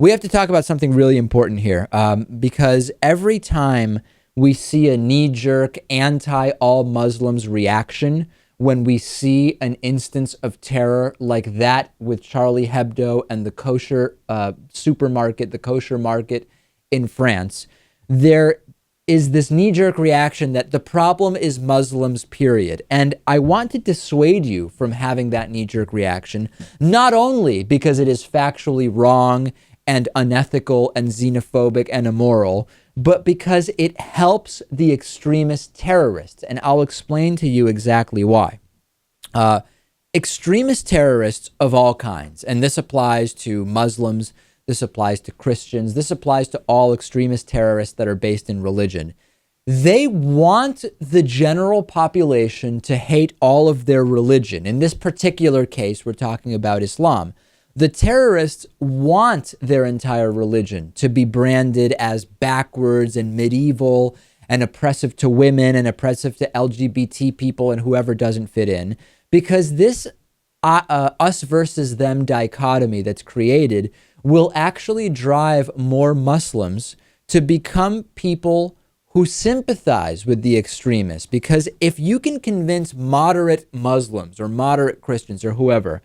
we have to talk about something really important here, because every time we see a knee-jerk anti-all Muslims reaction, when we see an instance of terror like that with Charlie Hebdo and the kosher supermarket, the kosher market in France, there is this knee-jerk reaction that the problem is Muslims, period. And I want to dissuade you from having that knee-jerk reaction, not only because it is factually wrong and unethical and xenophobic and immoral, but because it helps the extremist terrorists. And I'll explain to you exactly why. Extremist terrorists of all kinds, and this applies to Muslims, this applies to Christians, this applies to all extremist terrorists that are based in religion. They want the general population to hate all of their religion. In this particular case, we're talking about Islam. The terrorists want their entire religion to be branded as backwards and medieval and oppressive to women and oppressive to LGBT people and whoever doesn't fit in, because this us versus them dichotomy that's created will actually drive more Muslims to become people who sympathize with the extremists. Because if you can convince moderate Muslims or moderate Christians or whoever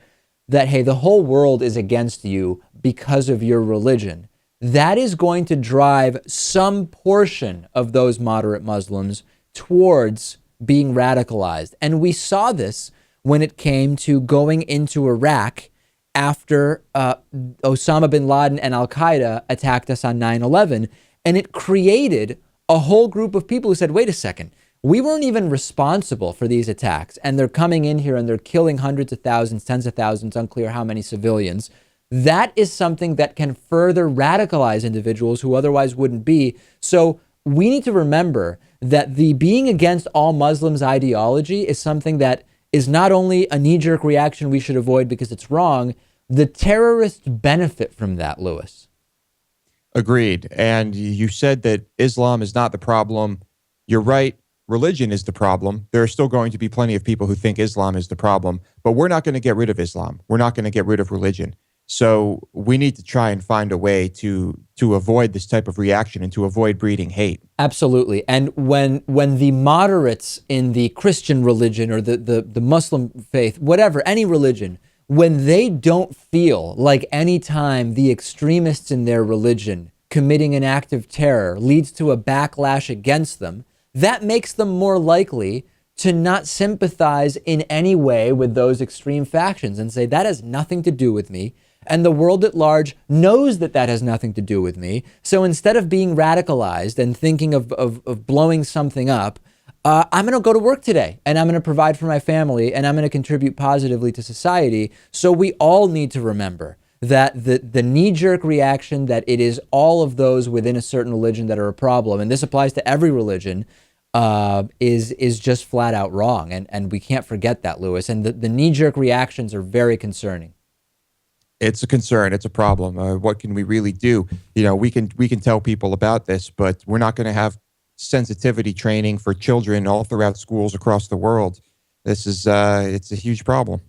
that, hey, the whole world is against you because of your religion, that is going to drive some portion of those moderate Muslims towards being radicalized. And we saw this when it came to going into Iraq after Osama bin Laden and Al-Qaeda attacked us on 9/11. And it created a whole group of people who said, wait a second, we weren't even responsible for these attacks. And they're coming in here and they're killing hundreds of thousands, tens of thousands, unclear how many civilians. That is something that can further radicalize individuals who otherwise wouldn't be. So we need to remember that the being against all Muslims ideology is something that is not only a knee-jerk reaction we should avoid because it's wrong, the terrorists benefit from that, Lewis. Agreed. And you said that Islam is not the problem. You're right. Religion is the problem. There are still going to be plenty of people who think Islam is the problem, but we're not going to get rid of Islam. We're not going to get rid of religion. So we need to try and find a way to avoid this type of reaction and to avoid breeding hate. Absolutely. And when the moderates in the Christian religion or the Muslim faith, whatever, any religion, when they don't feel like any time the extremists in their religion committing an act of terror leads to a backlash against them, that makes them more likely to not sympathize in any way with those extreme factions and say, that has nothing to do with me. And the world at large knows that that has nothing to do with me. So instead of being radicalized and thinking of blowing something up, I'm going to go to work today and I'm going to provide for my family and I'm going to contribute positively to society. So we all need to remember that the knee-jerk reaction that it is all of those within a certain religion that are a problem, and this applies to every religion, is just flat out wrong. And we can't forget that, Lewis. And the knee-jerk reactions are very concerning. It's a concern. It's a problem. What can we really do? You know, we can tell people about this, but we're not going to have sensitivity training for children all throughout schools across the world. This is it's a huge problem.